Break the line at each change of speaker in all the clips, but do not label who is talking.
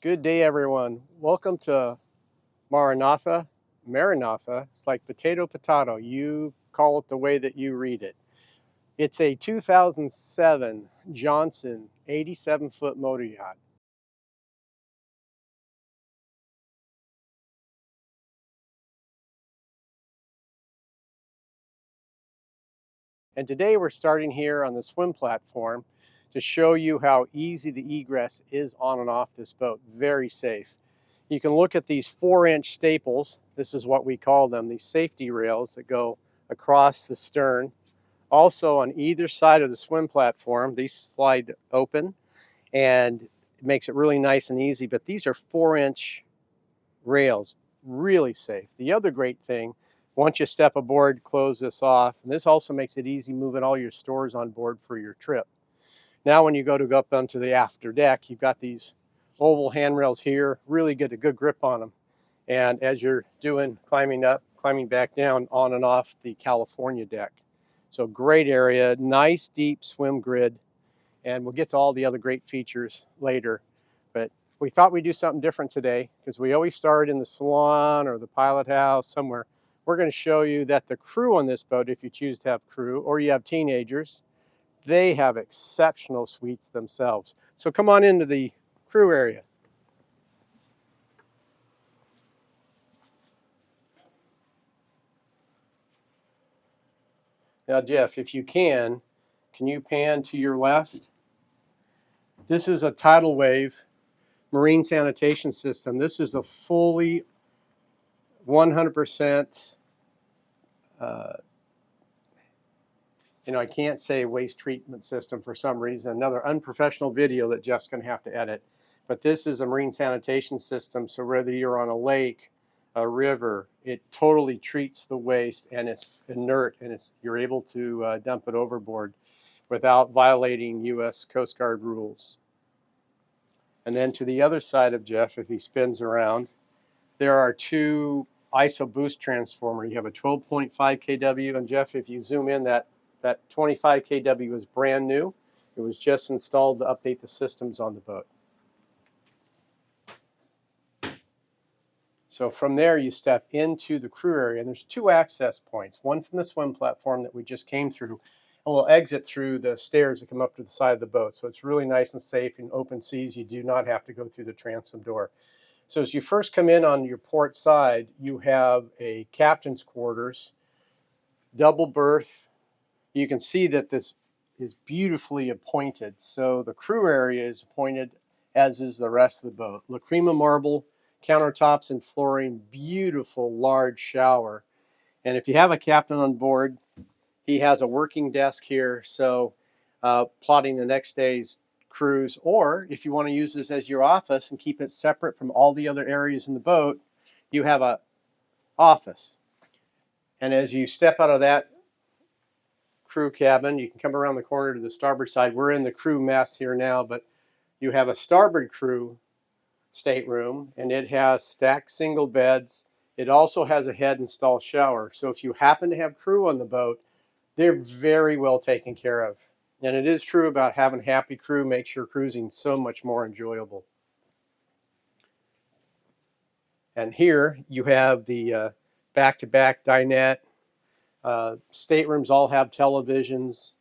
Good day, everyone. Welcome to Maranatha. Maranatha. It's like potato. You call it the way that you read it. It's a 2007 Johnson 87-foot motor yacht. And today we're starting here on the swim platform to show you how easy the egress is on and off this boat. Very safe. You can look at these 4-inch staples. This is what we call them, these safety rails that go across the stern. Also on either side of the swim platform, these slide open and it makes it really nice and easy, but these are 4-inch rails, really safe. The other great thing, once you step aboard, close this off, and this also makes it easy moving all your stores on board for your trip. Now when you go up onto the after deck, you've got these oval handrails here, really get a good grip on them. And as you're climbing up, climbing back down on and off the California deck. So great area, nice deep swim grid, and we'll get to all the other great features later. But we thought we'd do something different today because we always start in the salon or the pilot house somewhere. We're going to show you that the crew on this boat, if you choose to have crew or you have teenagers, they have exceptional suites themselves. So come on into the crew area. Now, Jeff, if you can you pan to your left? This is a tidal wave marine sanitation system. This is a fully 100%, I can't say waste treatment system for some reason. Another unprofessional video that Jeff's going to have to edit. But this is a marine sanitation system, so whether you're on a lake, a river, it totally treats the waste and it's inert and you're able to dump it overboard without violating U.S. Coast Guard rules. And then to the other side of Jeff, if he spins around, there are two ISO boost transformer. You have a 12.5 kW, and Jeff, if you zoom in, that 25 kW is brand new. It was just installed to update the systems on the boat. So from there, you step into the crew area, and there's two access points, one from the swim platform that we just came through, and we'll exit through the stairs that come up to the side of the boat. So it's really nice and safe in open seas. You do not have to go through the transom door. So as you first come in on your port side, you have a captain's quarters, double berth. You can see that this is beautifully appointed. So the crew area is appointed, as is the rest of the boat. La Crema marble countertops and flooring, beautiful large shower. And if you have a captain on board, he has a working desk here, so plotting the next day's cruise, or if you want to use this as your office and keep it separate from all the other areas in the boat, you have an office. And as you step out of that crew cabin, you can come around the corner to the starboard side. We're in the crew mess here now, but you have a starboard crew stateroom, and it has stacked single beds. It also has a head installed shower. So if you happen to have crew on the boat, they're very well taken care of. And it is true about having happy crew makes your cruising so much more enjoyable. And here you have the back-to-back dinette. Staterooms all have televisions.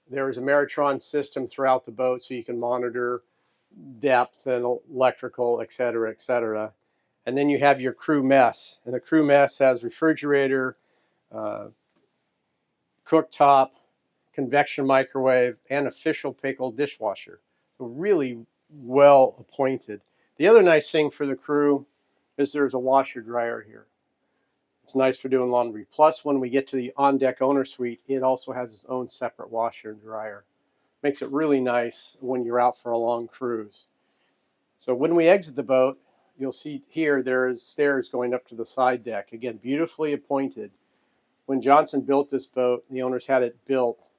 There is a Maritron system throughout the boat so you can monitor depth and electrical, et cetera, et cetera. And then you have your crew mess. And the crew mess has refrigerator, cooktop, convection microwave, and official pickle dishwasher. So really well appointed. The other nice thing for the crew is there's a washer dryer here. It's nice for doing laundry. Plus, when we get to the on-deck owner suite, it also has its own separate washer and dryer. Makes it really nice when you're out for a long cruise. So when we exit the boat, you'll see here there is stairs going up to the side deck. Again, beautifully appointed. When Johnson built this boat, the owners had it built,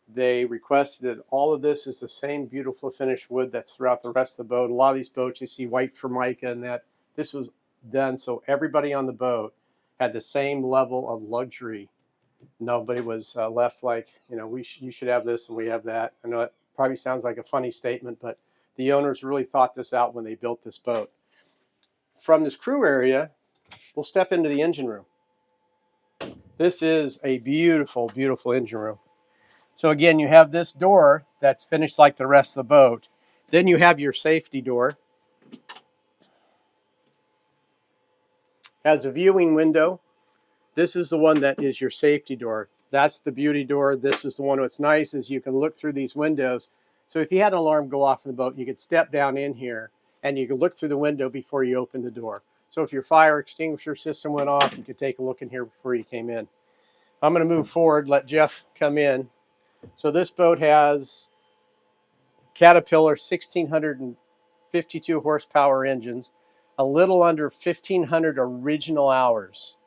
they requested that all of this is the same beautiful finished wood that's throughout the rest of the boat. A lot of these boats you see white Formica, and that this was done so everybody on the boat had the same level of luxury. Nobody was left like, you should have this and we have that. I know it probably sounds like a funny statement, but The owners really thought this out when they built this boat. From this crew area, we'll step into the engine room. This is a beautiful, beautiful engine room. So again, you have this door that's finished like the rest of the boat. Then you have your safety door. Has a viewing window. This is the one that is your safety door. That's the beauty door. This is the one that's nice, is you can look through these windows. So if you had an alarm go off in the boat, you could step down in here and you could look through the window before you open the door. So if your fire extinguisher system went off, you could take a look in here before you came in. I'm going to move forward, let Jeff come in. So this boat has Caterpillar 1652 horsepower engines, a little under 1,500 original hours.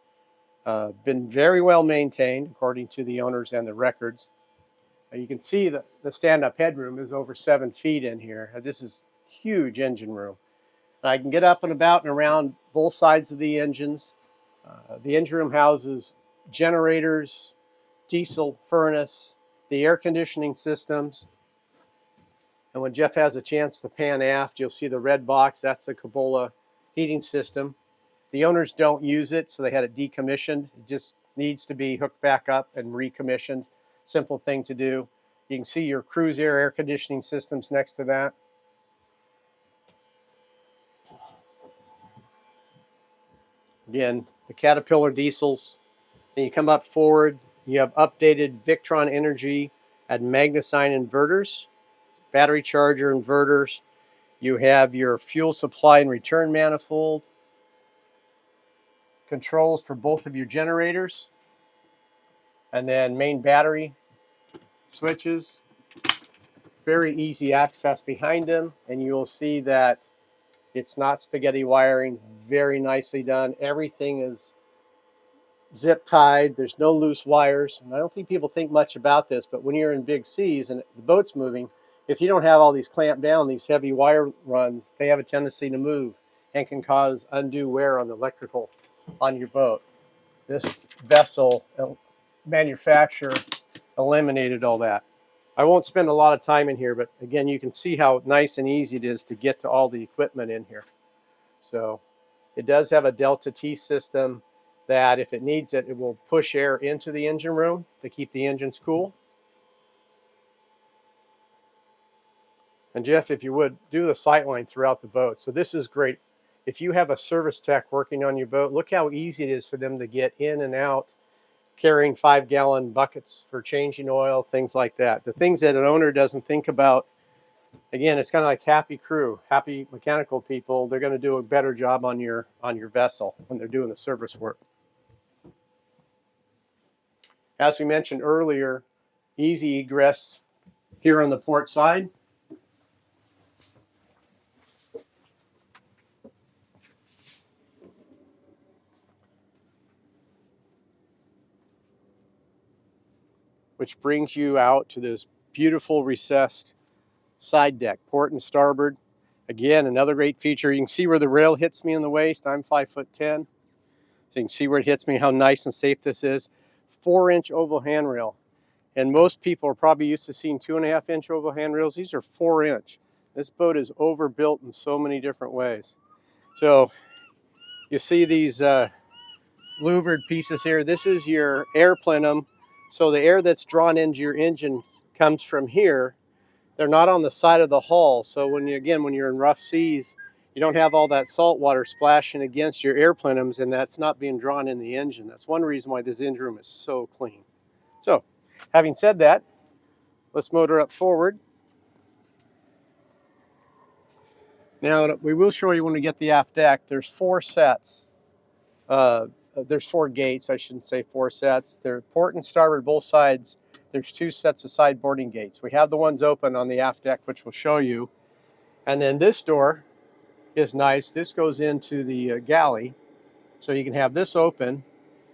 Been very well maintained, according to the owners and the records. You can see that the stand-up headroom is over 7 feet in here. This is huge engine room. I can get up and about and around both sides of the engines. The engine room houses generators, diesel furnace, the air conditioning systems. And when Jeff has a chance to pan aft, you'll see the red box. That's the Cupola heating system. The owners don't use it, so they had it decommissioned. It just needs to be hooked back up and recommissioned. Simple thing to do. You can see your cruise air conditioning systems next to that. Again, the Caterpillar diesels. Then you come up forward, you have updated Victron Energy and Magnesign inverters, battery charger inverters. You have your fuel supply and return manifold, controls for both of your generators, and then main battery switches. Very easy access behind them, and you will see that it's not spaghetti wiring. Very nicely done. Everything is zip tied. There's no loose wires. And I don't think people think much about this, but when you're in big seas and the boat's moving, if you don't have all these clamped down, these heavy wire runs, they have a tendency to move and can cause undue wear on the electrical on your boat. This vessel manufacturer eliminated all that. I won't spend a lot of time in here, but again, you can see how nice and easy it is to get to all the equipment in here. So it does have a Delta T system that if it needs it, it will push air into the engine room to keep the engines cool. And Jeff, if you would, do the sightline throughout the boat. So this is great. If you have a service tech working on your boat, look how easy it is for them to get in and out, carrying 5-gallon buckets for changing oil, things like that. The things that an owner doesn't think about. Again, it's kind of like happy crew, happy mechanical people. They're going to do a better job on your vessel when they're doing the service work. As we mentioned earlier, easy egress here on the port side. Which brings you out to this beautiful recessed side deck, port and starboard. Again, another great feature. You can see where the rail hits me in the waist. I'm 5'10". So you can see where it hits me, how nice and safe this is. 4-inch oval handrail. And most people are probably used to seeing 2.5-inch oval handrails. These are 4-inch. This boat is overbuilt in so many different ways. So you see these louvered pieces here. This is your air plenum. So the air that's drawn into your engine comes from here. They're not on the side of the hull. So when you're in rough seas, you don't have all that salt water splashing against your air plenums, and that's not being drawn in the engine. That's one reason why this engine room is so clean. So having said that, let's motor up forward. Now we will show you when we get the aft deck. There's 4 sets. There's 4 gates, I shouldn't say 4 sets. They're port and starboard, both sides. There's 2 sets of side boarding gates. We have the ones open on the aft deck, which we'll show you. And then this door is nice. This goes into the galley. So you can have this open.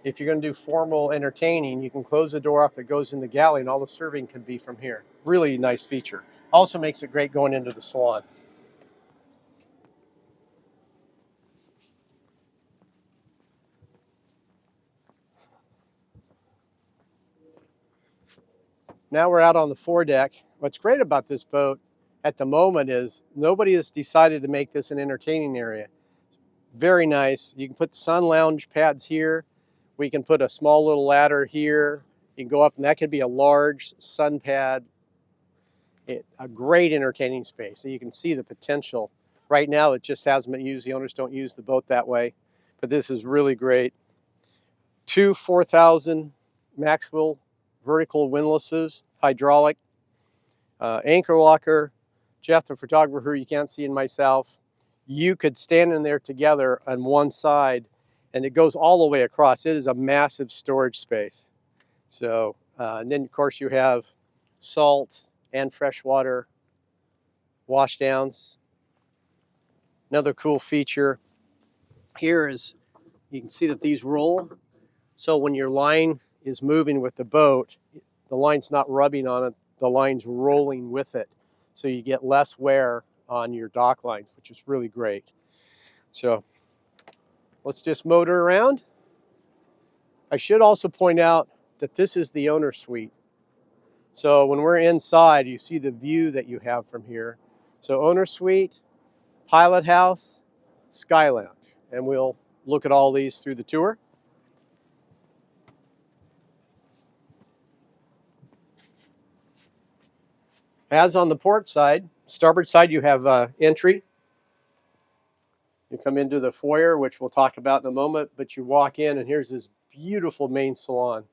If you're going to do formal entertaining, you can close the door off that goes in the galley, and all the serving can be from here. Really nice feature. Also makes it great going into the salon. Now we're out on the foredeck. What's great about this boat at the moment is nobody has decided to make this an entertaining area. Very nice. You can put sun lounge pads here. We can put a small little ladder here. You can go up, and that could be a large sun pad. A great entertaining space. So you can see the potential. Right now, it just hasn't been used. The owners don't use the boat that way, but this is really great. 2 4,000 Maxwell vertical windlasses, hydraulic, anchor locker. Jeff, the photographer, you can't see, and myself, you could stand in there together on one side, and it goes all the way across. It is a massive storage space. So, and then of course you have salt and freshwater washdowns. Another cool feature here is you can see that these roll. So when your line is moving with the boat, the line's not rubbing on it, the line's rolling with it. So you get less wear on your dock lines, which is really great. So let's just motor around. I should also point out that this is the owner suite. So when we're inside, you see the view that you have from here. So owner suite, pilot house, Skylounge. And we'll look at all these through the tour. As on the port side, starboard side, you have entry. You come into the foyer, which we'll talk about in a moment, but you walk in and here's this beautiful main salon.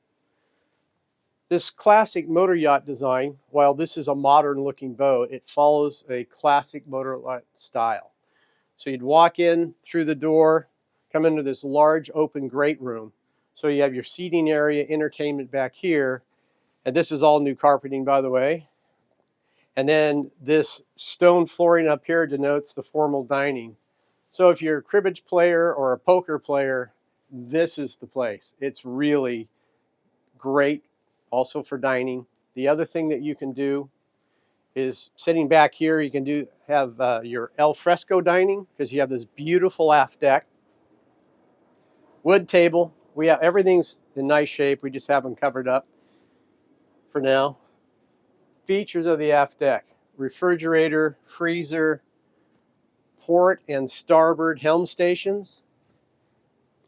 This classic motor yacht design, while this is a modern looking boat, it follows a classic motor yacht style. So you'd walk in through the door, come into this large open great room. So you have your seating area, entertainment back here, and this is all new carpeting, by the way. And then this stone flooring up here denotes the formal dining. So if you're a cribbage player or a poker player, this is the place. It's really great also for dining. The other thing that you can do is sitting back here, you can have your al fresco dining because you have this beautiful aft deck. Wood table. We have everything's in nice shape. We just have them covered up for now. Features of the aft deck: refrigerator, freezer, port and starboard helm stations.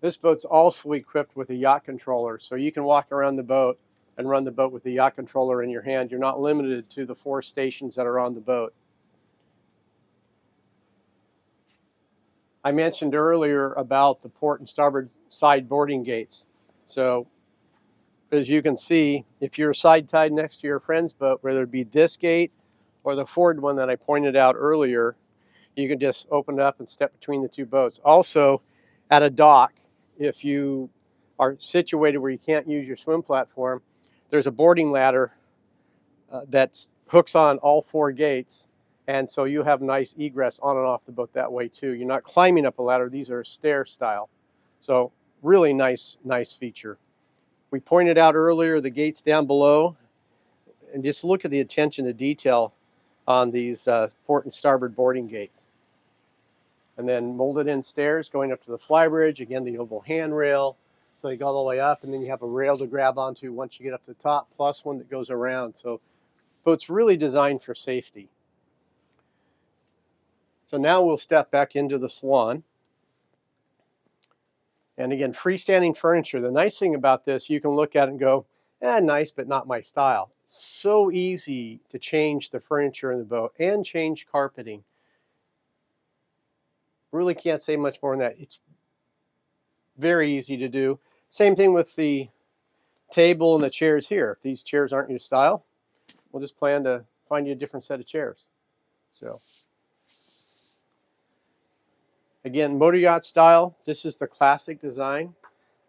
This boat's also equipped with a yacht controller, so you can walk around the boat and run the boat with the yacht controller in your hand. You're not limited to the 4 stations that are on the boat. I mentioned earlier about the port and starboard side boarding gates. So as you can see, if you're side tied next to your friend's boat, whether it be this gate or the forward one that I pointed out earlier, you can just open it up and step between the 2 boats. Also, at a dock, if you are situated where you can't use your swim platform, there's a boarding ladder that hooks on all 4 gates. And so you have nice egress on and off the boat that way too. You're not climbing up a ladder. These are stair style. So really nice feature. We pointed out earlier the gates down below. And just look at the attention to detail on these port and starboard boarding gates. And then molded in stairs going up to the flybridge. Again, the oval handrail. So they go all the way up, and then you have a rail to grab onto once you get up to the top, plus one that goes around. So boat's really designed for safety. So now we'll step back into the salon. And again, freestanding furniture. The nice thing about this, you can look at it and go, nice, but not my style. It's so easy to change the furniture in the boat and change carpeting. Really can't say much more than that. It's very easy to do. Same thing with the table and the chairs here. If these chairs aren't your style, we'll just plan to find you a different set of chairs. So again, motor yacht style. This is the classic design.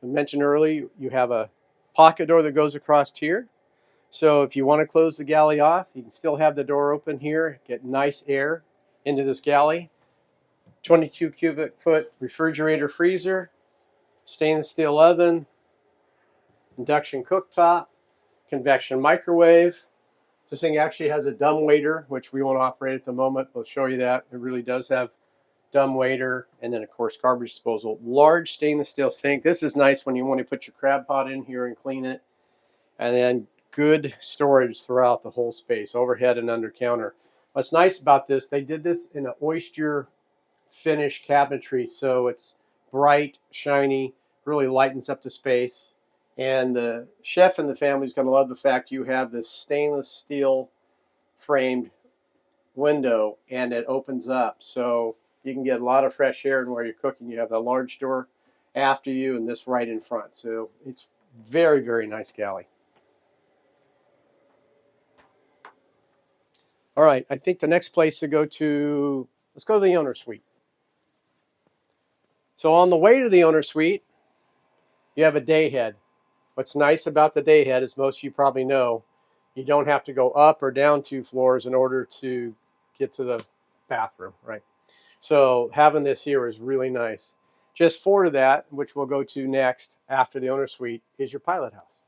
I mentioned earlier, you have a pocket door that goes across here. So if you want to close the galley off, you can still have the door open here, get nice air into this galley. 22 cubic foot refrigerator freezer, stainless steel oven, induction cooktop, convection microwave. This thing actually has a dumbwaiter, which we won't operate at the moment. We'll show you that. It really does have dumbwaiter, and then of course garbage disposal. Large stainless steel sink. This is nice when you want to put your crab pot in here and clean it. And then good storage throughout the whole space, overhead and under counter. What's nice about this, they did this in an oyster finish cabinetry, so it's bright, shiny, really lightens up the space. And the chef and the family is going to love the fact you have this stainless steel framed window and it opens up, so you can get a lot of fresh air in where you're cooking. You have a large door after you and this right in front, so it's very, very nice galley. All right, I think the next place to go to, let's go to the owner suite. So on the way to the owner suite, you have a day head. What's nice about the day head, as most of you probably know, you don't have to go up or down 2 floors in order to get to the bathroom, right? So having this here is really nice. Just forward of that, which we'll go to next after the owner suite, is your pilot house.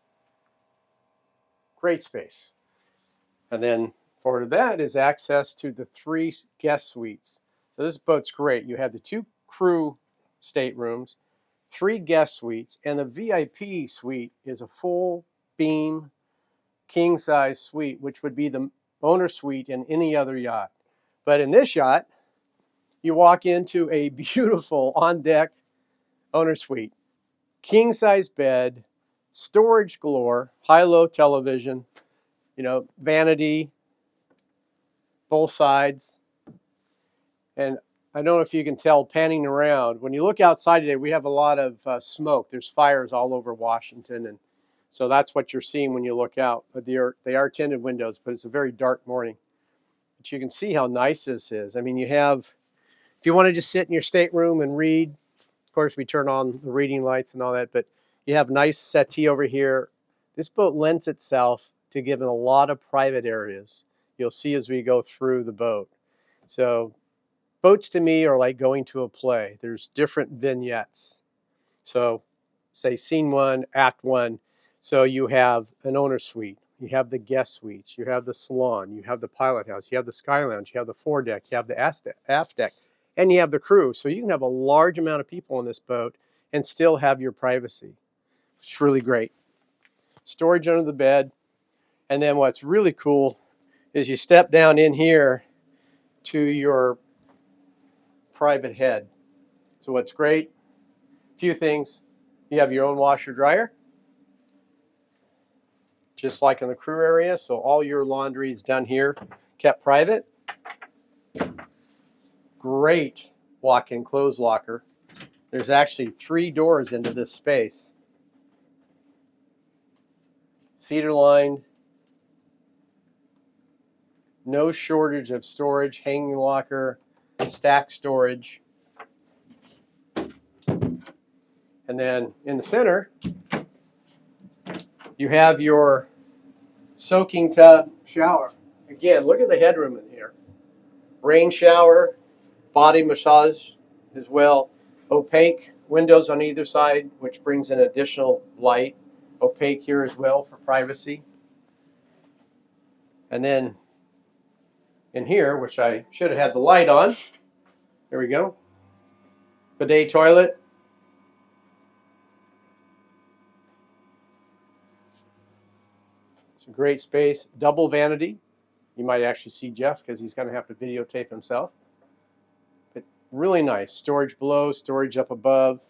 Great space. And then forward of that is access to the 3 guest suites. So this boat's great. You have the 2 crew staterooms, 3 guest suites, and the VIP suite is a full beam king size suite, which would be the owner suite in any other yacht. But in this yacht, you walk into a beautiful on deck owner suite, king size bed, storage galore, high-low television, vanity, both sides. And I don't know if you can tell panning around. When you look outside today, we have a lot of smoke. There's fires all over Washington, and so that's what you're seeing when you look out. But they are tinted windows, but it's a very dark morning. But you can see how nice this is. I mean, you have, if you want to just sit in your stateroom and read, of course, we turn on the reading lights and all that, but you have nice settee over here. This boat lends itself to giving a lot of private areas. You'll see as we go through the boat. So boats to me are like going to a play. There's different vignettes. So say scene 1, act 1. So you have an owner suite, you have the guest suites, you have the salon, you have the pilot house, you have the Skylounge, you have the foredeck, you have the aft deck, and you have the crew. So you can have a large amount of people on this boat and still have your privacy. It's really great. Storage under the bed. And then what's really cool is you step down in here to your private head. So what's great, a few things. You have your own washer dryer, just like in the crew area. So all your laundry is done here, kept private. Great walk-in clothes locker. There's actually 3 doors into this space. Cedar lined. No shortage of storage, hanging locker, stack storage. And then in the center, you have your soaking tub shower. Again, look at the headroom in here. Rain shower, body massage as well. Opaque windows on either side, which brings in additional light. Opaque here as well for privacy. And then in here, which I should have had the light on. There we go. Bidet toilet. It's a great space. Double vanity. You might actually see Jeff because he's going to have to videotape himself. But really nice. Storage below, storage up above.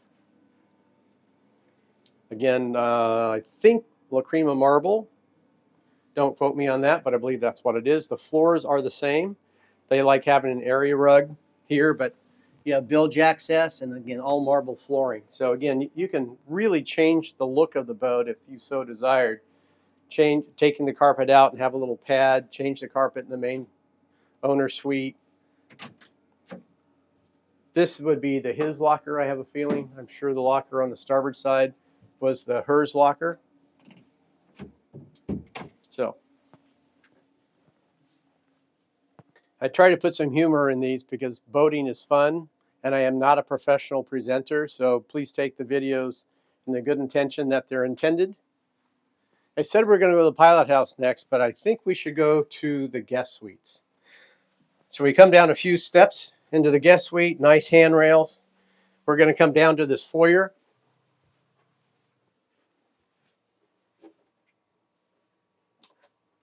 Again, I think La Crema marble. Don't quote me on that, but I believe that's what it is. The floors are the same. They like having an area rug here, but you have bilge access and again, all marble flooring. So again, you can really change the look of the boat if you so desired. Taking the carpet out and have a little pad, change the carpet in the main owner suite. This would be the his locker, I have a feeling. I'm sure the locker on the starboard side was the hers locker. So I try to put some humor in these because boating is fun and I am not a professional presenter, so please take the videos in the good intention that they're intended. I said we're going to go to the pilot house next, but I think we should go to the guest suites. So we come down a few steps into the guest suite, nice handrails. We're going to come down to this foyer.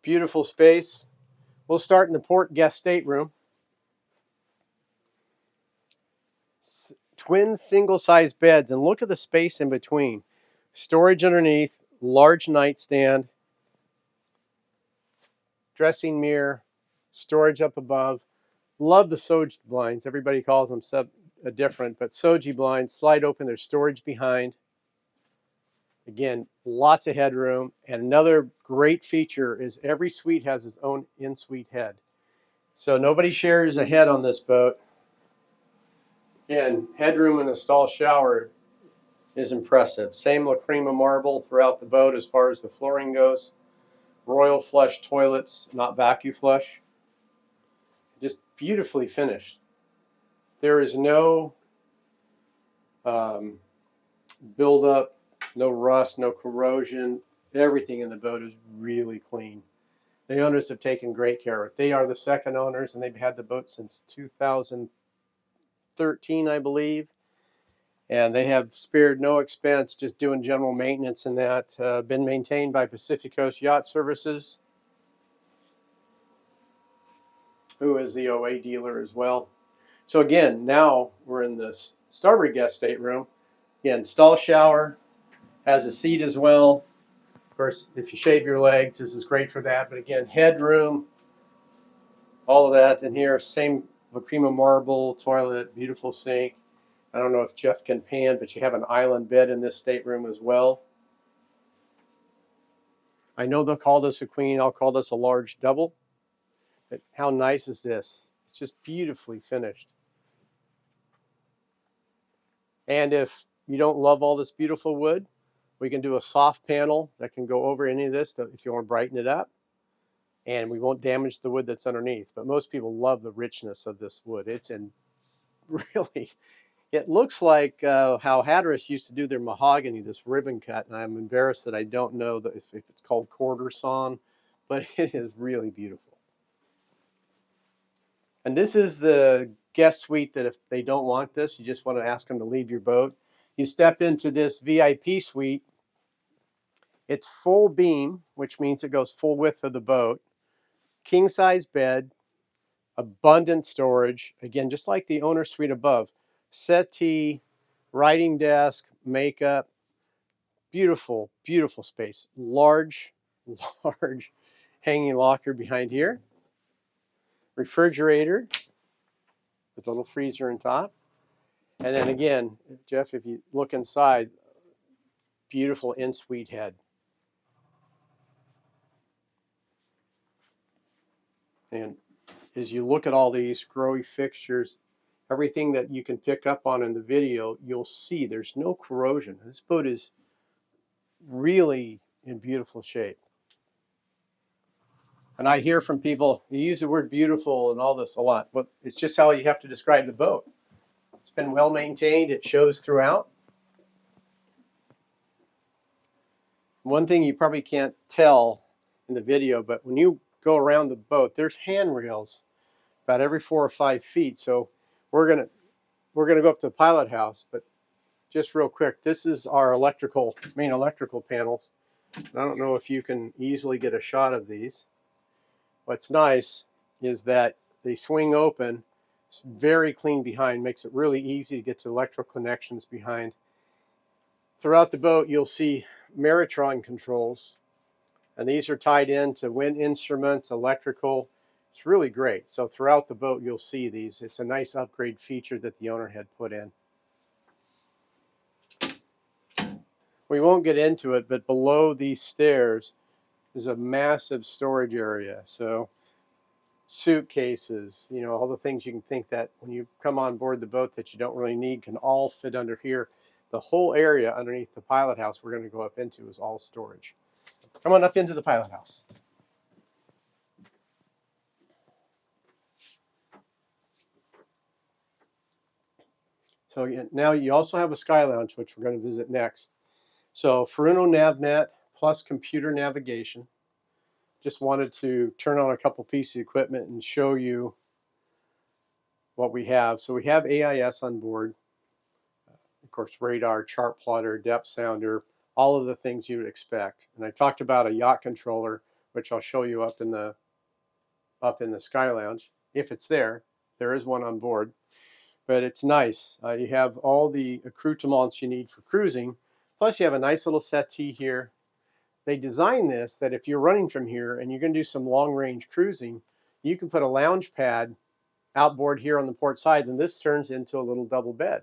Beautiful space. We'll start in the port guest stateroom. Twin single-size beds, and look at the space in between. Storage underneath, large nightstand, dressing mirror, storage up above. Love the Soji blinds. Everybody calls them different, but Soji blinds slide open. There's storage behind. Again, lots of headroom. And another great feature is every suite has its own in-suite head. So nobody shares a head on this boat. And headroom in a stall shower is impressive. Same Lacrima marble throughout the boat as far as the flooring goes. Royal flush toilets, not vacuum flush. Just beautifully finished. There is no buildup, no rust, no corrosion. Everything in the boat is really clean. The owners have taken great care of it. They are the second owners, and they've had the boat since 2013, I believe. And they have spared no expense just doing general maintenance and that. Been maintained by Pacific Coast Yacht Services, who is the OA dealer as well. So again, now we're in this starboard guest stateroom. Again, stall shower, has a seat as well. Of course, if you shave your legs, this is great for that. But again, headroom, all of that in here. Same Lacrima marble toilet, beautiful sink. I don't know if Jeff can pan, but you have an island bed in this stateroom as well. I know they'll call this a queen. I'll call this a large double. But how nice is this? It's just beautifully finished. And if you don't love all this beautiful wood, we can do a soft panel that can go over any of this if you want to brighten it up. And we won't damage the wood that's underneath. But most people love the richness of this wood. It's in really, it looks like how Hatteras used to do their mahogany, this ribbon cut. And I'm embarrassed that I don't know if it's called quarter sawn, but it is really beautiful. And this is the guest suite that if they don't want this, you just want to ask them to leave your boat. You step into this VIP suite. It's full beam, which means it goes full width of the boat. King size bed, abundant storage. Again, just like the owner suite above. Settee, writing desk, makeup. Beautiful, beautiful space. Large hanging locker behind here. Refrigerator with a little freezer on top. And then again, Jeff, if you look inside, beautiful in-suite head. And as you look at all these growy fixtures, everything that you can pick up on in the video, you'll see there's no corrosion. This boat is really in beautiful shape. And I hear from people, you use the word beautiful and all this a lot, but it's just how you have to describe the boat. It's been well maintained. It shows throughout. One thing you probably can't tell in the video, but when you go around the boat, there's handrails about every 4 or 5 feet. So we're gonna go up to the pilot house, but just real quick, this is our main electrical panels. I don't know if you can easily get a shot of these. What's nice is that they swing open. It's very clean behind, makes it really easy to get to electrical connections behind. Throughout the boat, you'll see Maritron controls, and these are tied into wind instruments, electrical. It's really great. So throughout the boat, you'll see these. It's a nice upgrade feature that the owner had put in. We won't get into it, but below these stairs is a massive storage area. So suitcases, all the things you can think that when you come on board the boat that you don't really need can all fit under here. The whole area underneath the pilot house we're going to go up into is all storage. Come on up into the pilot house. So now you also have a Skylounge, which we're going to visit next. So Furuno NavNet plus computer navigation. Just wanted to turn on a couple pieces of equipment and show you what we have. So we have AIS on board. Of course, radar, chart plotter, depth sounder, all of the things you would expect. And I talked about a yacht controller, which I'll show you up in the up in the Skylounge, if it's there. There is one on board, but it's nice. You have all the accoutrements you need for cruising. Plus, you have a nice little settee here. They designed this that if you're running from here and you're going to do some long-range cruising, you can put a lounge pad outboard here on the port side, and this turns into a little double bed.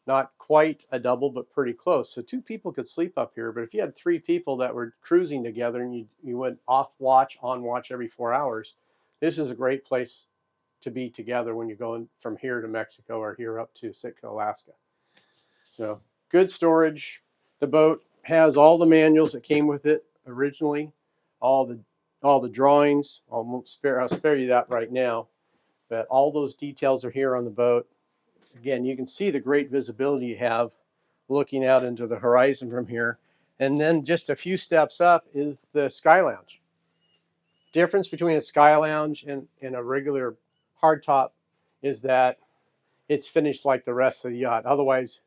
Not quite a double, but pretty close. So 2 people could sleep up here. But if you had 3 people that were cruising together and you went off watch, on watch every 4 hours, this is a great place to be together when you're going from here to Mexico or here up to Sitka, Alaska. So good storage. The boat has all the manuals that came with it originally, all the drawings. I'll spare you that right now, but all those details are here on the boat. Again, you can see the great visibility you have looking out into the horizon from here. And then just a few steps up is the Skylounge. Difference between a Skylounge and a regular hardtop is that it's finished like the rest of the yacht. Otherwise,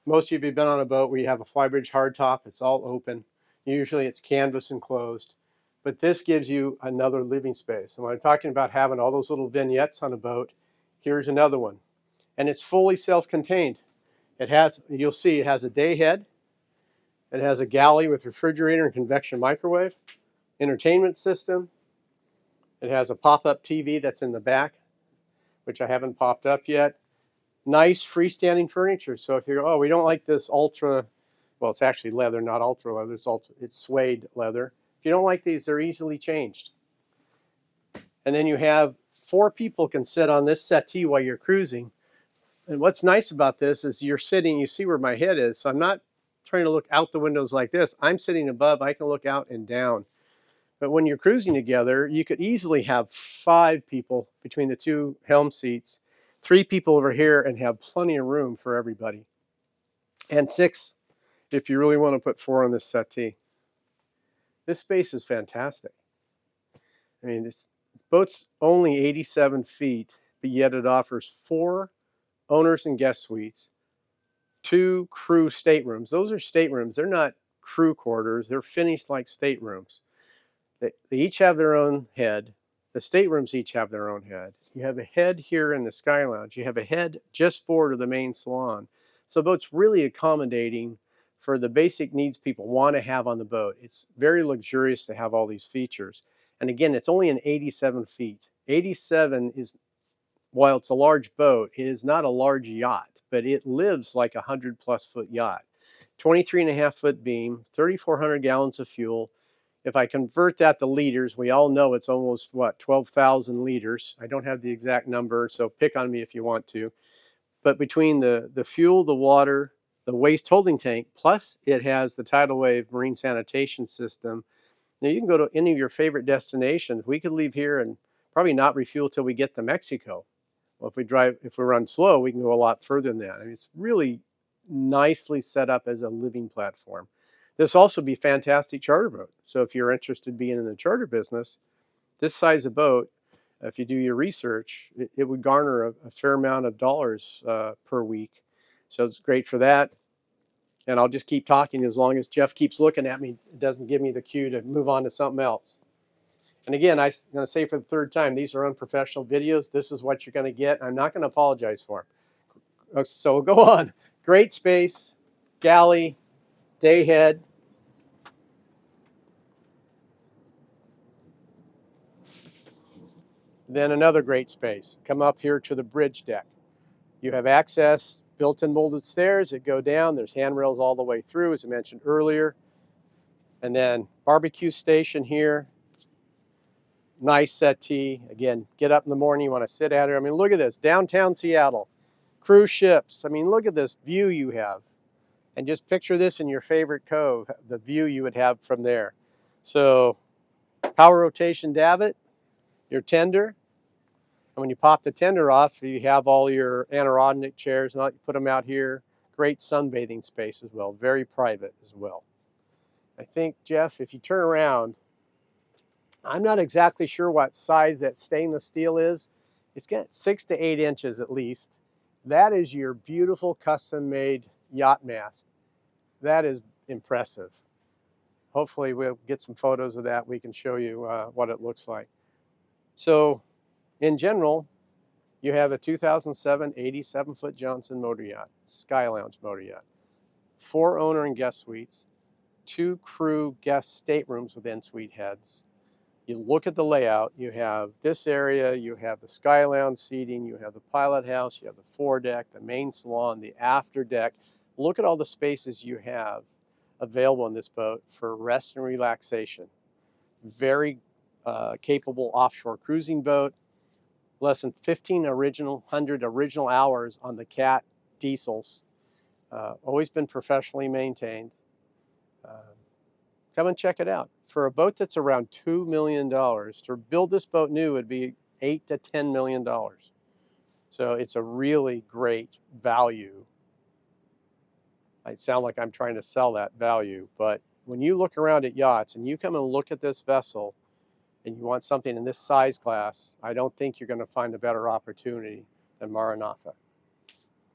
most of you have been on a boat where you have a flybridge hardtop. It's all open. Usually it's canvas enclosed. But this gives you another living space. And when I'm talking about having all those little vignettes on a boat, here's another one. And it's fully self-contained. It has, you'll see, it has a day head. It has a galley with refrigerator and convection microwave, entertainment system. It has a pop-up TV that's in the back, which I haven't popped up yet. Nice freestanding furniture. So if you go, oh, we don't like this ultra, well, it's actually leather, not ultra leather. It's suede leather. If you don't like these, they're easily changed. And then you have 4 people can sit on this settee while you're cruising. And what's nice about this is you're sitting, you see where my head is. So I'm not trying to look out the windows like this. I'm sitting above. I can look out and down. But when you're cruising together, you could easily have 5 people between the 2 helm seats, 3 people over here, and have plenty of room for everybody. And 6 if you really want to put 4 on this settee. This space is fantastic. I mean, this boat's only 87 feet, but yet it offers 4 owners and guest suites, 2 crew staterooms. Those are staterooms. They're not crew quarters. They're finished like staterooms. They each have their own head. The staterooms each have their own head. You have a head here in the Skylounge. You have a head just forward of the main salon. So the boat's really accommodating for the basic needs people want to have on the boat. It's very luxurious to have all these features. And again, it's only an 87 feet. 87 is, while it's a large boat, it is not a large yacht, but it lives like a 100+ foot yacht. 23.5 foot beam, 3,400 gallons of fuel. If I convert that to liters, we all know it's almost, what, 12,000 liters. I don't have the exact number, so pick on me if you want to. But between the fuel, the water, the waste holding tank, plus it has the tidal wave marine sanitation system. Now you can go to any of your favorite destinations. We could leave here and probably not refuel till we get to Mexico. Well, if we run slow, we can go a lot further than that. I mean, it's really nicely set up as a living platform. This also be a fantastic charter boat. So if you're interested in being in the charter business, this size of boat, if you do your research, it would garner a fair amount of dollars per week. So it's great for that. And I'll just keep talking as long as Jeff keeps looking at me. It doesn't give me the cue to move on to something else. And again, I'm going to say for the 3rd time, these are unprofessional videos. This is what you're going to get. I'm not going to apologize for them. So we'll go on. Great space, galley, day head. Then another great space. Come up here to the bridge deck. You have access, built-in molded stairs that go down. There's handrails all the way through, as I mentioned earlier. And then barbecue station here. Nice settee. Again, get up in the morning, you want to sit out here. I mean, look at this, downtown Seattle. Cruise ships. I mean, look at this view you have. And just picture this in your favorite cove, the view you would have from there. So, power rotation davit, your tender. And when you pop the tender off, you have all your Adirondack chairs, and you put them out here. Great sunbathing space as well, very private as well. I think, Jeff, if you turn around, I'm not exactly sure what size that stainless steel is. It's got 6 to 8 inches at least. That is your beautiful custom-made yacht mast. That is impressive. Hopefully we'll get some photos of that. We can show you what it looks like. So in general, you have a 2007 87-foot Johnson motor yacht, Skylounge Motor Yacht, 4 owner and guest suites, 2 crew guest staterooms with en-suite heads. You look at the layout, you have this area, you have the Sky Lounge seating, you have the pilot house, you have the foredeck, the main salon, the after deck. Look at all the spaces you have available in this boat for rest and relaxation. Very capable offshore cruising boat. Less than 1,500 original hours on the Cat diesels. Always been professionally maintained. Come and check it out. For a boat that's around $2 million, to build this boat new would be $8 to $10 million. So it's a really great value. I sound like I'm trying to sell that value, but when you look around at yachts and you come and look at this vessel and you want something in this size class, I don't think you're going to find a better opportunity than Maranatha.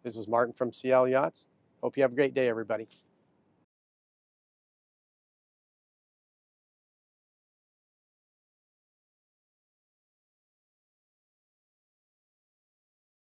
This is Martin from CL Yachts. Hope you have a great day, everybody.